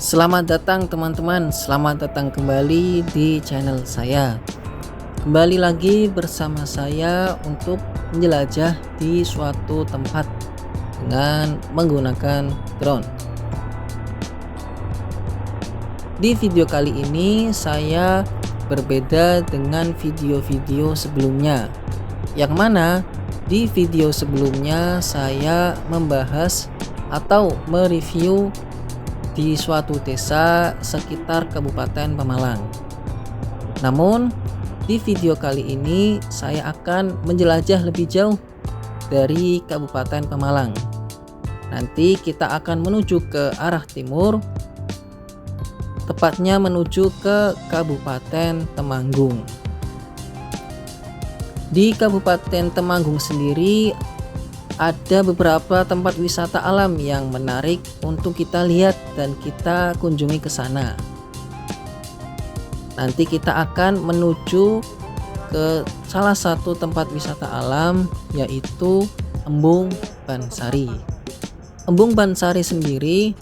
Selamat datang teman-teman, selamat datang kembali di channel saya. Kembali lagi bersama saya untuk menjelajah di suatu tempat dengan menggunakan drone. Di video kali ini saya berbeda dengan video-video sebelumnya, yang mana di video sebelumnya saya membahas atau mereview di suatu desa sekitar Kabupaten Pemalang. Namun di video kali ini saya akan menjelajah lebih jauh dari Kabupaten Pemalang. Nanti kita akan menuju ke arah timur, tepatnya menuju ke Kabupaten Temanggung. Di Kabupaten Temanggung sendiri ada beberapa tempat wisata alam yang menarik untuk kita lihat dan kita kunjungi ke sana. Nanti kita akan menuju ke salah satu tempat wisata alam, yaitu Embung Bansari. Embung Bansari sendiri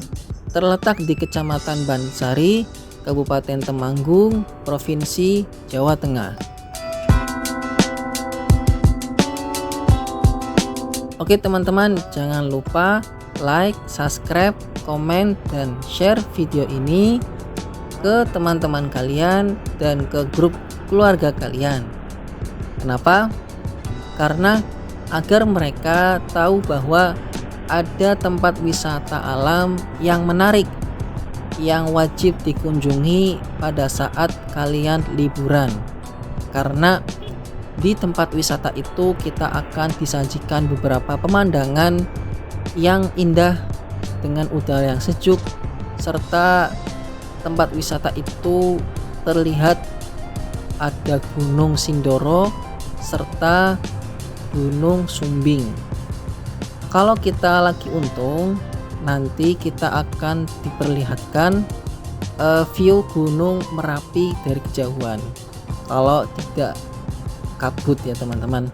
terletak di Kecamatan Bansari, Kabupaten Temanggung, Provinsi Jawa Tengah. Oke teman-teman, jangan lupa like, subscribe, komen, dan share video ini ke teman-teman kalian dan ke grup keluarga kalian. Kenapa? Karena agar mereka tahu bahwa ada tempat wisata alam yang menarik, yang wajib dikunjungi pada saat kalian liburan. Karena di tempat wisata itu kita akan disajikan beberapa pemandangan yang indah dengan udara yang sejuk, serta tempat wisata itu terlihat ada Gunung Sindoro serta Gunung Sumbing. Kalau kita lagi untung, nanti kita akan diperlihatkan view Gunung Merapi dari kejauhan. Kalau tidak kabut ya teman-teman.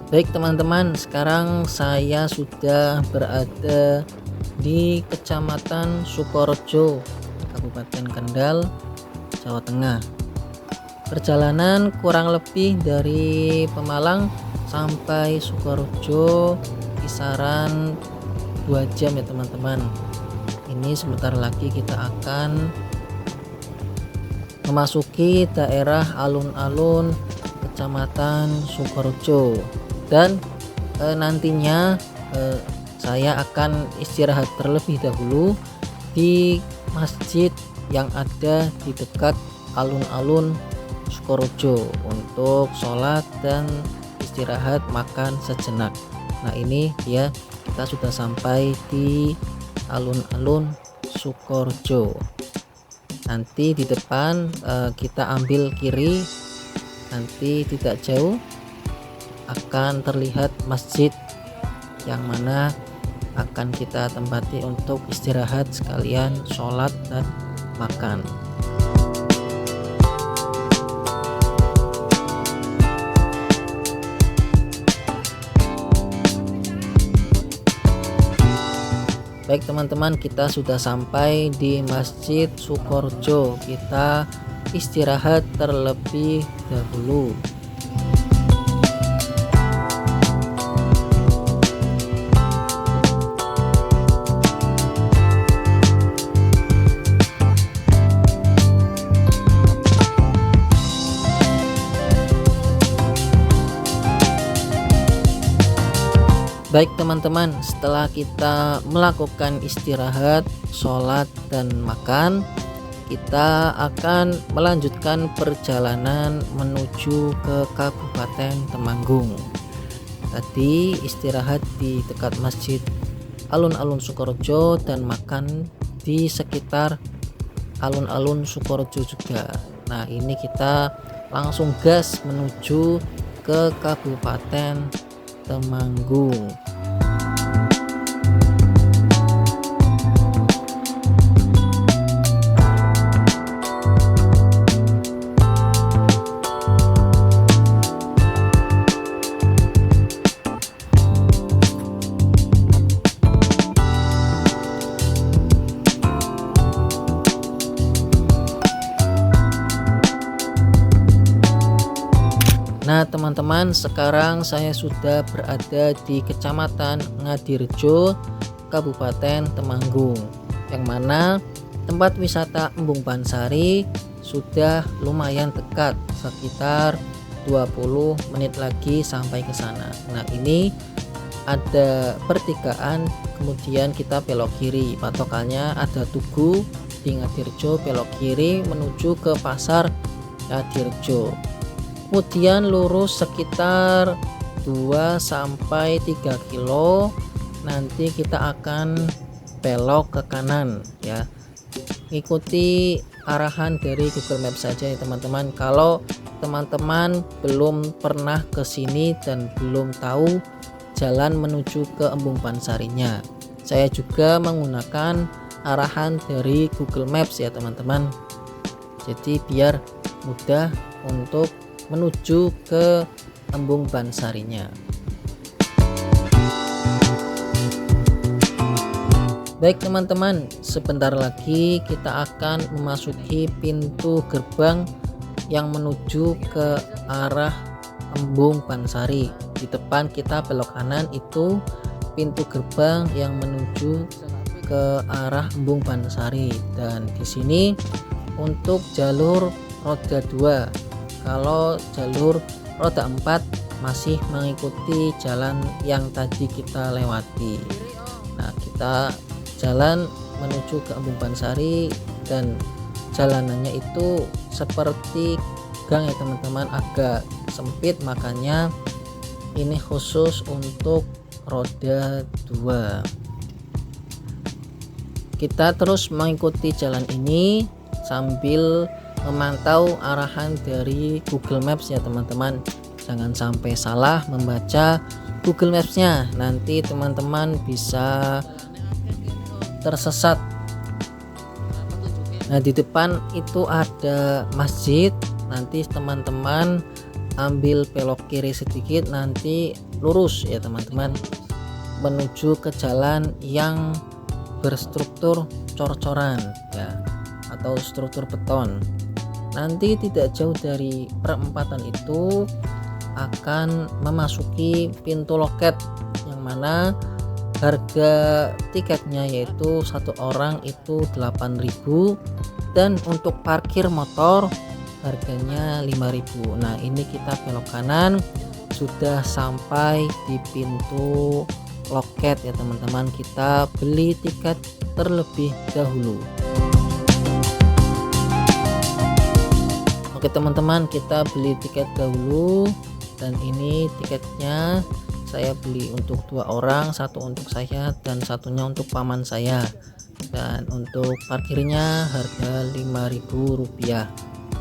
Baik teman-teman, sekarang saya sudah berada di Kecamatan Sukorejo, Kabupaten Kendal, Jawa Tengah. Perjalanan kurang lebih dari Pemalang sampai Sukorejo kisaran 2 jam ya teman-teman. Ini sebentar lagi kita akan memasuki daerah alun-alun Kecamatan Sukorejo, dan nantinya saya akan istirahat terlebih dahulu di masjid yang ada di dekat alun-alun Sukorejo untuk sholat dan istirahat makan sejenak. Nah ini ya, kita sudah sampai di alun-alun Sukorejo. Nanti di depan kita ambil kiri, nanti tidak jauh akan terlihat masjid yang mana akan kita tempati untuk istirahat sekalian sholat dan makan. Baik teman-teman, kita sudah sampai di Masjid Sukorejo. Kita istirahat terlebih dahulu. Baik teman-teman, setelah kita melakukan istirahat, sholat, dan makan, kita akan melanjutkan perjalanan menuju ke Kabupaten Temanggung. Tadi istirahat di dekat masjid alun-alun Sukorejo dan makan di sekitar alun-alun Sukorejo juga. Nah ini kita langsung gas menuju ke Kabupaten Temanggung. teman-teman, sekarang saya sudah berada di Kecamatan Ngadirejo, Kabupaten Temanggung, yang mana tempat wisata Embung Bansari sudah lumayan dekat, sekitar 20 menit lagi sampai ke sana. Nah, ini ada pertigaan, kemudian kita belok kiri, patokannya ada Tugu di Ngadirejo, belok kiri menuju ke pasar Ngadirejo, kemudian lurus sekitar 2-3 kilo, nanti kita akan belok ke kanan ya. Ikuti arahan dari Google Maps saja ya teman-teman. Kalau teman-teman belum pernah ke sini dan belum tahu jalan menuju ke Embung Bansarinya, saya juga menggunakan arahan dari Google Maps ya teman-teman. Jadi biar mudah untuk menuju ke Embung Bansarinya. Baik teman-teman, sebentar lagi kita akan memasuki pintu gerbang yang menuju ke arah Embung Bansari. Di depan kita belok kanan, itu pintu gerbang yang menuju ke arah Embung Bansari. Dan di sini untuk jalur roda 2, kalau jalur roda 4 masih mengikuti jalan yang tadi kita lewati. Nah, kita jalan menuju ke Embung Bansari dan jalanannya itu seperti gang ya teman-teman, agak sempit, makanya ini khusus untuk roda 2. Kita terus mengikuti jalan ini sambil memantau arahan dari Google Maps ya teman-teman. Jangan sampai salah membaca Google Maps-nya, nanti teman-teman bisa tersesat. Nah, di depan itu ada masjid, nanti teman-teman ambil belok kiri sedikit, nanti lurus ya teman-teman menuju ke jalan yang berstruktur cor-coran ya, atau struktur beton. Nanti tidak jauh dari perempatan itu akan memasuki pintu loket, yang mana harga tiketnya yaitu satu orang itu 8.000, dan untuk parkir motor harganya 5.000. Nah, ini kita belok kanan, sudah sampai di pintu loket ya teman-teman. Kita beli tiket terlebih dahulu. Oke teman-teman, kita beli tiket dahulu, dan ini tiketnya saya beli untuk 2 orang, satu untuk saya dan satunya untuk paman saya. Dan untuk parkirnya harga Rp5.000.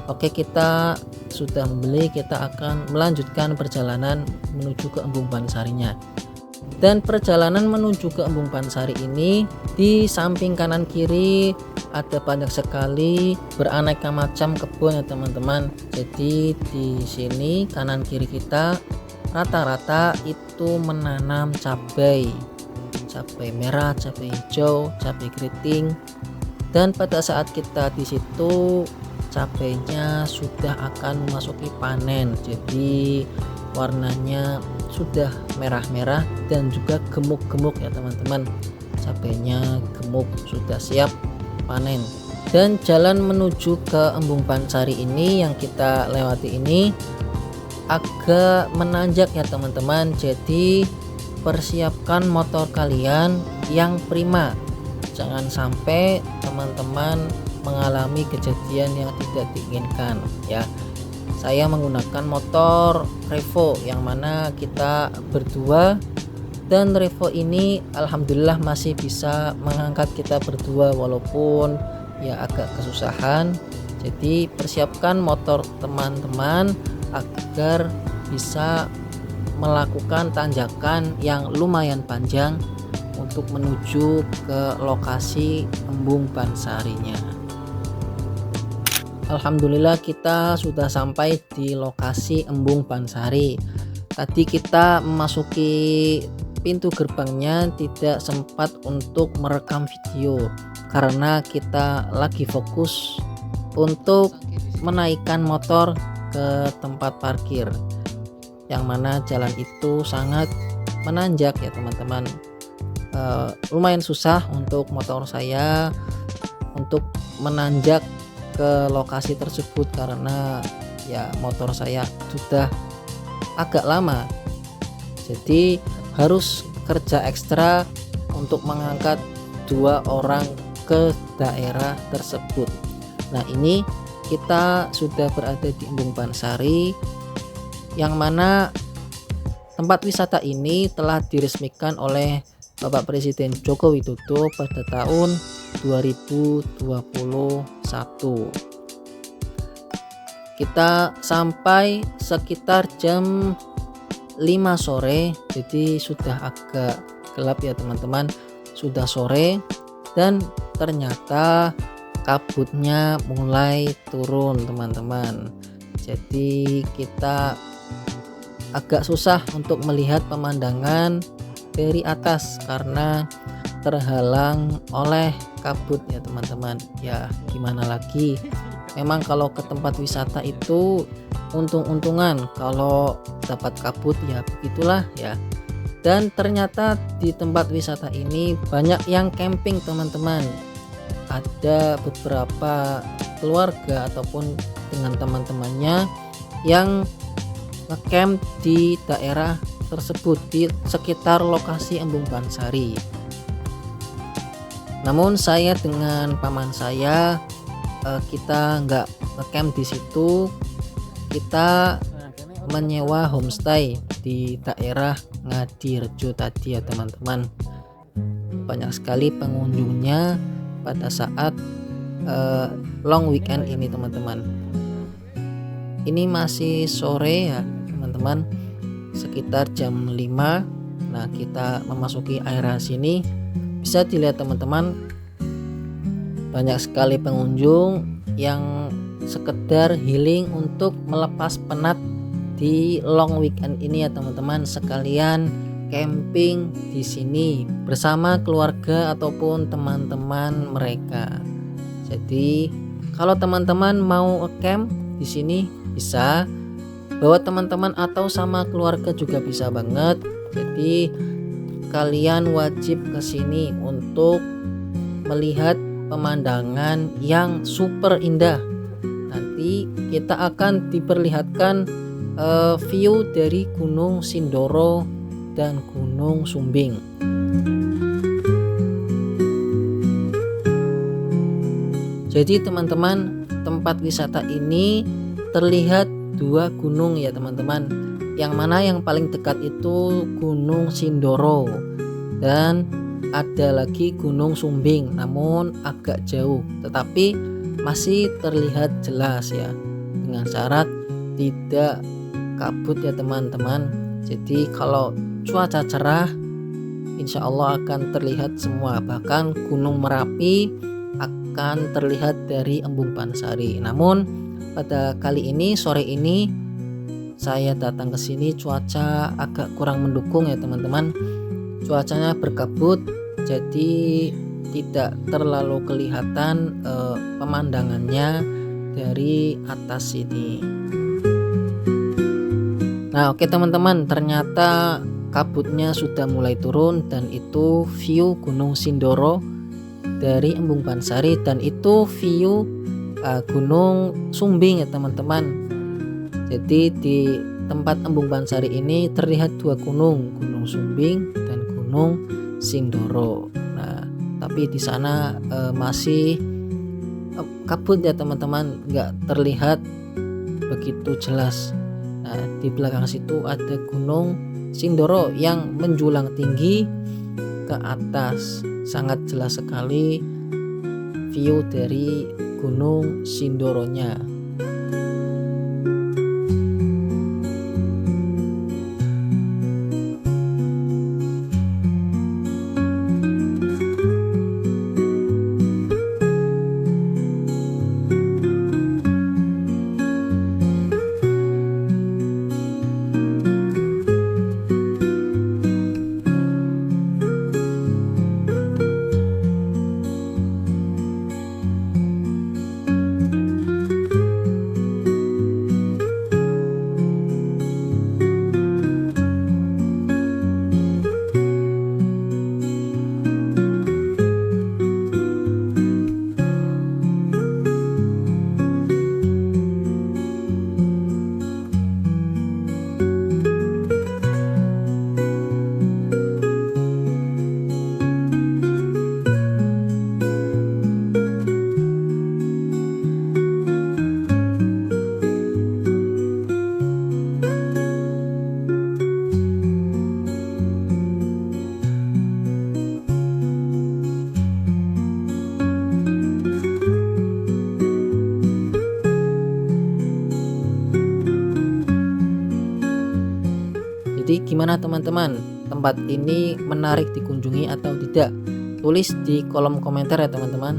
Oke, kita sudah membeli, kita akan melanjutkan perjalanan menuju ke Embung Bansarinya. Dan perjalanan menuju ke Embung Bansari ini, di samping kanan kiri ada banyak sekali beraneka macam kebun ya teman-teman. Jadi di sini kanan kiri kita rata-rata itu menanam cabai merah, cabai hijau, cabai keriting. Dan pada saat kita di situ, cabainya sudah akan memasuki panen. Jadi warnanya sudah merah-merah dan juga gemuk-gemuk ya teman-teman. Cabainya gemuk, sudah siap panen. Dan jalan menuju ke Embung Bansari ini yang kita lewati ini agak menanjak ya teman-teman, jadi persiapkan motor kalian yang prima, jangan sampai teman-teman mengalami kejadian yang tidak diinginkan ya. Saya menggunakan motor Revo yang mana kita berdua, dan Revo ini alhamdulillah masih bisa mengangkat kita berdua walaupun ya agak kesusahan. Jadi persiapkan motor teman-teman agar bisa melakukan tanjakan yang lumayan panjang untuk menuju ke lokasi Embung Bansarinya. Alhamdulillah kita sudah sampai di lokasi Embung Bansari. Tadi kita memasuki pintu gerbangnya tidak sempat untuk merekam video karena kita lagi fokus untuk menaikkan motor ke tempat parkir. yang mana jalan itu sangat menanjak ya teman-teman. Lumayan susah untuk motor saya untuk menanjak ke lokasi tersebut karena ya motor saya sudah agak lama, jadi harus kerja ekstra untuk mengangkat 2 orang ke daerah tersebut. Nah, ini kita sudah berada di Embung Bansari, yang mana tempat wisata ini telah diresmikan oleh Bapak Presiden Joko Widodo pada tahun 2021. Kita sampai sekitar jam 5 sore, jadi sudah agak gelap ya teman-teman, sudah sore, dan ternyata kabutnya mulai turun teman-teman. Jadi kita agak susah untuk melihat pemandangan dari atas karena terhalang oleh kabut ya teman-teman. Ya gimana lagi, memang kalau ke tempat wisata itu untung-untungan kalau dapat kabut, ya begitulah ya. Dan ternyata di tempat wisata ini banyak yang camping teman-teman. Ada beberapa keluarga ataupun dengan teman-temannya yang ngecamp di daerah tersebut, di sekitar lokasi Embung Bansari. Namun saya dengan paman saya, kita nggak ngecamp di situ, kita menyewa homestay di daerah Ngadirejo tadi ya teman-teman. Banyak sekali pengunjungnya pada saat long weekend ini teman-teman. Ini masih sore ya teman-teman, sekitar jam 5. Nah, kita memasuki area sini, bisa dilihat teman-teman, banyak sekali pengunjung yang sekedar healing untuk melepas penat di long weekend ini ya teman-teman, sekalian camping di sini bersama keluarga ataupun teman-teman mereka. Jadi kalau teman-teman mau camp di sini bisa bawa teman-teman atau sama keluarga juga bisa banget. Jadi kalian wajib ke sini untuk melihat pemandangan yang super indah. Nanti kita akan diperlihatkan view dari Gunung Sindoro dan Gunung Sumbing. Jadi teman-teman, tempat wisata ini terlihat 2 gunung ya teman-teman, yang mana yang paling dekat itu Gunung Sindoro dan ada lagi Gunung Sumbing, namun agak jauh tetapi masih terlihat jelas ya, dengan syarat tidak kabut ya teman-teman. Jadi kalau cuaca cerah insya Allah akan terlihat semua, bahkan Gunung Merapi akan terlihat dari Embung Bansari. Namun pada kali ini, sore ini saya datang ke sini, cuaca agak kurang mendukung ya teman-teman. Cuacanya berkabut, jadi tidak terlalu kelihatan pemandangannya dari atas sini. Nah, oke teman-teman, ternyata kabutnya sudah mulai turun dan itu view Gunung Sindoro dari Embung Bansari, dan itu view Gunung Sumbing ya teman-teman. Jadi di tempat Embung Bansari ini terlihat 2 gunung, Gunung Sumbing dan Gunung Sindoro. Nah, tapi di sana masih kabut ya teman-teman, nggak terlihat begitu jelas. Nah, di belakang situ ada Gunung Sindoro yang menjulang tinggi ke atas, sangat jelas sekali view dari Gunung Sindoronya. gimana teman-teman? Tempat ini menarik dikunjungi atau tidak? Tulis di kolom komentar ya teman-teman.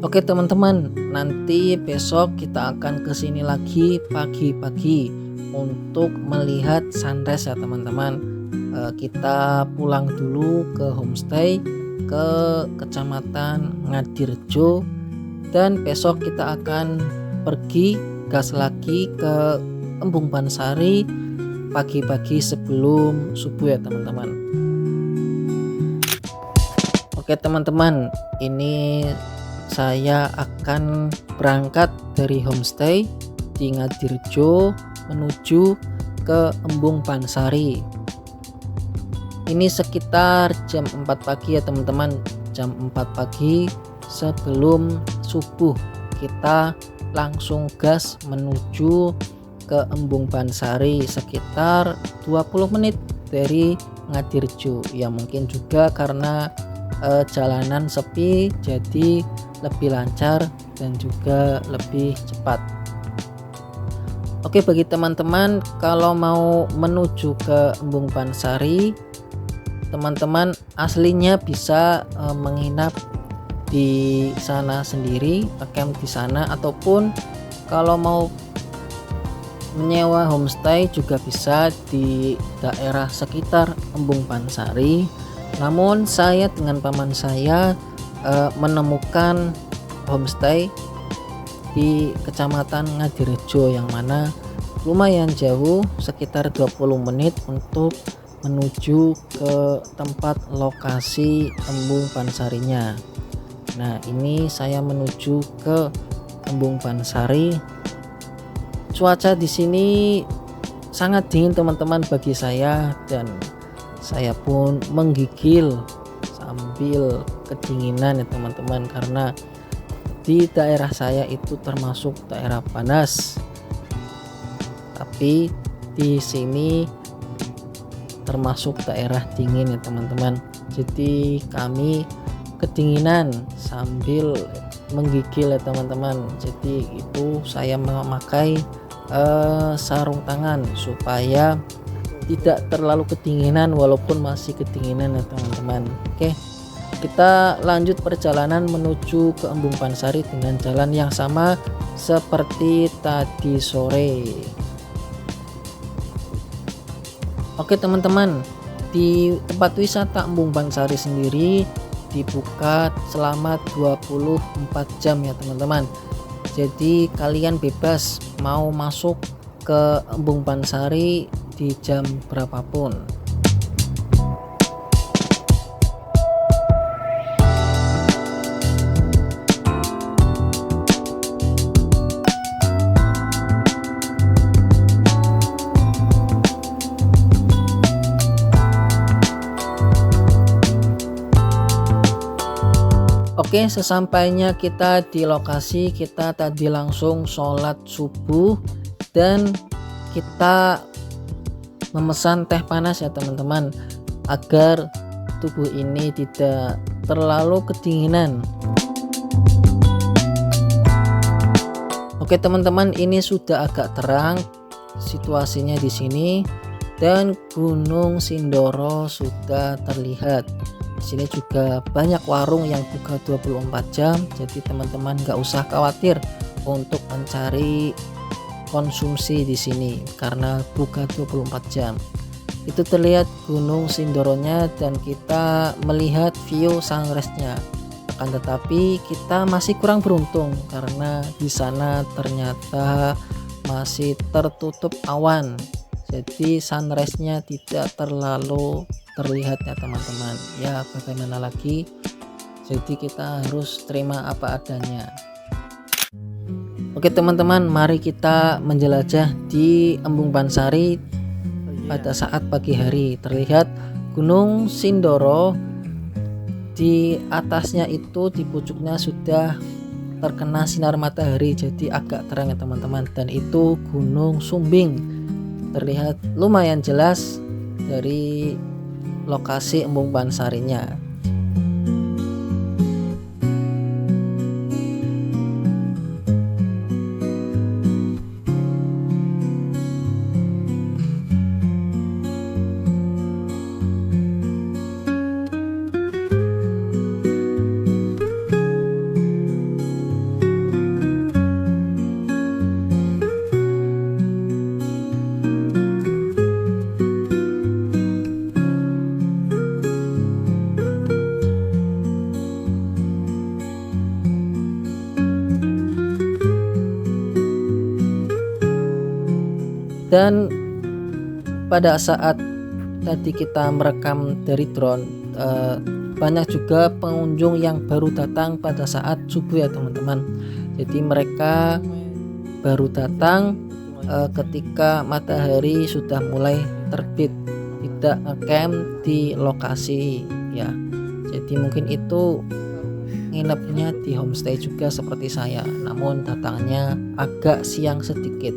Oke teman-teman, nanti besok kita akan kesini lagi pagi-pagi untuk melihat sunrise ya teman-teman. Kita pulang dulu ke homestay ke Kecamatan Ngadirejo, dan besok kita akan pergi gas lagi ke Embung Bansari pagi-pagi sebelum subuh ya teman-teman. Oke teman-teman, ini saya akan berangkat dari homestay di Ngadirejo menuju ke Embung Bansari. Ini sekitar jam 4 pagi ya teman-teman, jam 4 pagi sebelum subuh kita langsung gas menuju ke Embung Bansari, sekitar 20 menit dari Ngadirejo. Ya mungkin juga karena jalanan sepi jadi lebih lancar dan juga lebih cepat. Oke, bagi teman-teman kalau mau menuju ke Embung Bansari, teman-teman aslinya bisa menginap di sana sendiri, camp di sana, ataupun kalau mau menyewa homestay juga bisa di daerah sekitar Embung Bansari. Namun saya dengan paman saya menemukan homestay di Kecamatan Ngadirejo yang mana lumayan jauh, sekitar 20 menit untuk menuju ke tempat lokasi Embung Bansarinya. Nah, ini saya menuju ke Embung Bansari. Cuaca di sini sangat dingin teman-teman bagi saya, dan saya pun menggigil sambil kedinginan ya teman-teman, karena di daerah saya itu termasuk daerah panas, tapi di sini termasuk daerah dingin ya teman-teman. Jadi kami kedinginan sambil menggigil ya teman-teman. Jadi itu saya memakai sarung tangan supaya tidak terlalu kedinginan walaupun masih kedinginan ya teman-teman. Oke, kita lanjut perjalanan menuju ke Embung Bansari dengan jalan yang sama seperti tadi sore. Oke teman-teman, di tempat wisata Embung Bansari sendiri dibuka selama 24 jam ya teman-teman. Jadi kalian bebas mau masuk ke Embung Bansari di jam berapapun. Oke, sesampainya kita di lokasi, kita tadi langsung sholat subuh dan kita memesan teh panas ya teman-teman, agar tubuh ini tidak terlalu kedinginan. Oke teman-teman, ini sudah agak terang situasinya di sini dan Gunung Sindoro sudah terlihat. Di sini juga banyak warung yang buka 24 jam, jadi teman-teman nggak usah khawatir untuk mencari konsumsi di sini karena buka 24 jam. Itu terlihat Gunung Sindoronya dan kita melihat view sunrise-nya. Akan tetapi kita masih kurang beruntung karena di sana ternyata masih tertutup awan. Jadi sunrise-nya tidak terlalu terlihat ya teman-teman. Ya bagaimana lagi, jadi kita harus terima apa adanya. Oke teman-teman, mari kita menjelajah di Embung Bansari pada saat pagi hari. Terlihat Gunung Sindoro, di atasnya itu di pucuknya sudah terkena sinar matahari jadi agak terang ya teman-teman, dan itu Gunung Sumbing terlihat lumayan jelas dari lokasi Embung Bansarinya. Dan pada saat tadi kita merekam dari drone, banyak juga pengunjung yang baru datang pada saat subuh ya teman-teman. Jadi mereka baru datang ketika matahari sudah mulai terbit, tidak ngecamp di lokasi ya. Jadi mungkin itu nginepnya di homestay juga seperti saya, namun datangnya agak siang sedikit.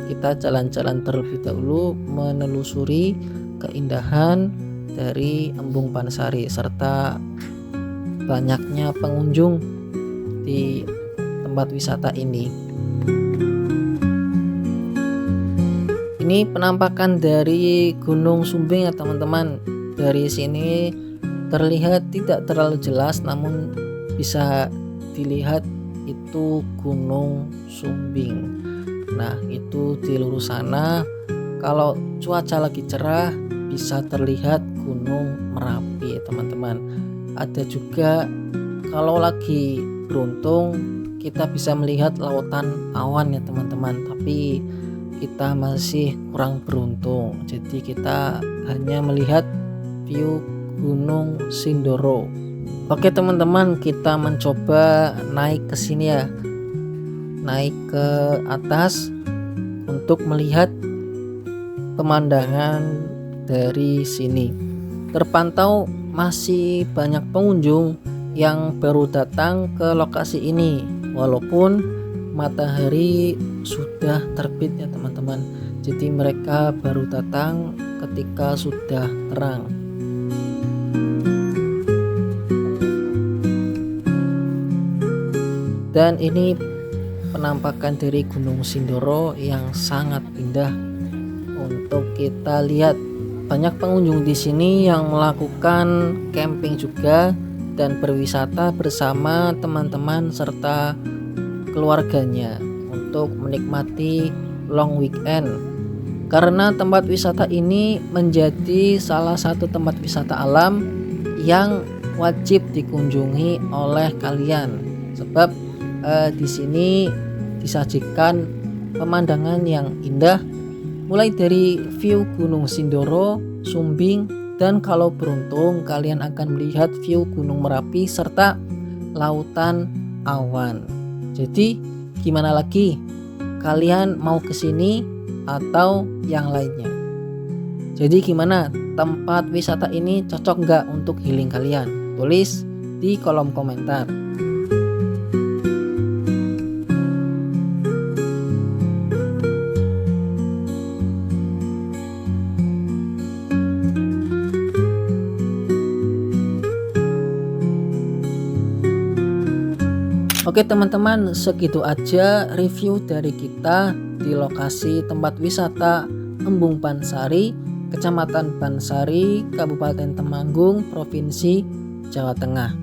Kita jalan-jalan terlebih dahulu menelusuri keindahan dari Embung Pansari serta banyaknya pengunjung di tempat wisata ini. Ini penampakan dari Gunung Sumbing ya teman-teman. Dari sini terlihat tidak terlalu jelas, namun bisa dilihat itu Gunung Sumbing. Nah, itu di lurus sana. Kalau cuaca lagi cerah bisa terlihat Gunung Merapi teman-teman. Ada juga kalau lagi beruntung kita bisa melihat lautan awan ya teman-teman, tapi kita masih kurang beruntung, jadi kita hanya melihat view Gunung Sindoro. Oke teman-teman, kita mencoba naik ke sini ya, naik ke atas untuk melihat pemandangan dari sini. Terpantau masih banyak pengunjung yang baru datang ke lokasi ini, walaupun matahari sudah terbit ya teman-teman. Jadi mereka baru datang ketika sudah terang. Dan ini penampakan dari Gunung Sindoro yang sangat indah untuk kita lihat. Banyak pengunjung di sini yang melakukan camping juga dan berwisata bersama teman-teman serta keluarganya untuk menikmati long weekend, karena tempat wisata ini menjadi salah satu tempat wisata alam yang wajib dikunjungi oleh kalian, sebab di sini disajikan pemandangan yang indah mulai dari view Gunung Sindoro, Sumbing, dan kalau beruntung kalian akan melihat view Gunung Merapi serta lautan awan. Jadi gimana lagi? Kalian mau ke sini atau yang lainnya? Jadi gimana? Tempat wisata ini cocok nggak untuk healing kalian? Tulis di kolom komentar. Oke teman-teman, segitu aja review dari kita di lokasi tempat wisata Embung Pansari, Kecamatan Pansari, Kabupaten Temanggung, Provinsi Jawa Tengah.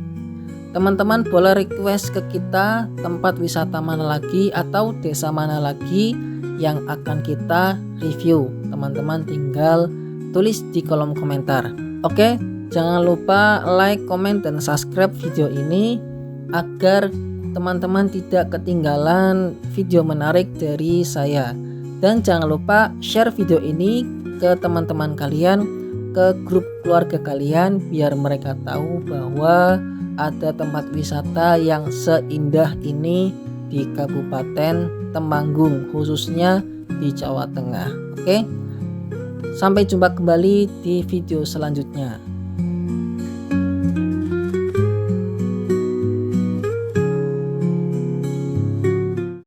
Teman-teman boleh request ke kita tempat wisata mana lagi atau desa mana lagi yang akan kita review. Teman-teman tinggal tulis di kolom komentar. Oke, jangan lupa like, comment, dan subscribe video ini agar teman-teman tidak ketinggalan video menarik dari saya. Dan jangan lupa share video ini ke teman-teman kalian, ke grup keluarga kalian, biar mereka tahu bahwa ada tempat wisata yang seindah ini di Kabupaten Temanggung, khususnya di Jawa Tengah. Oke, sampai jumpa kembali di video selanjutnya.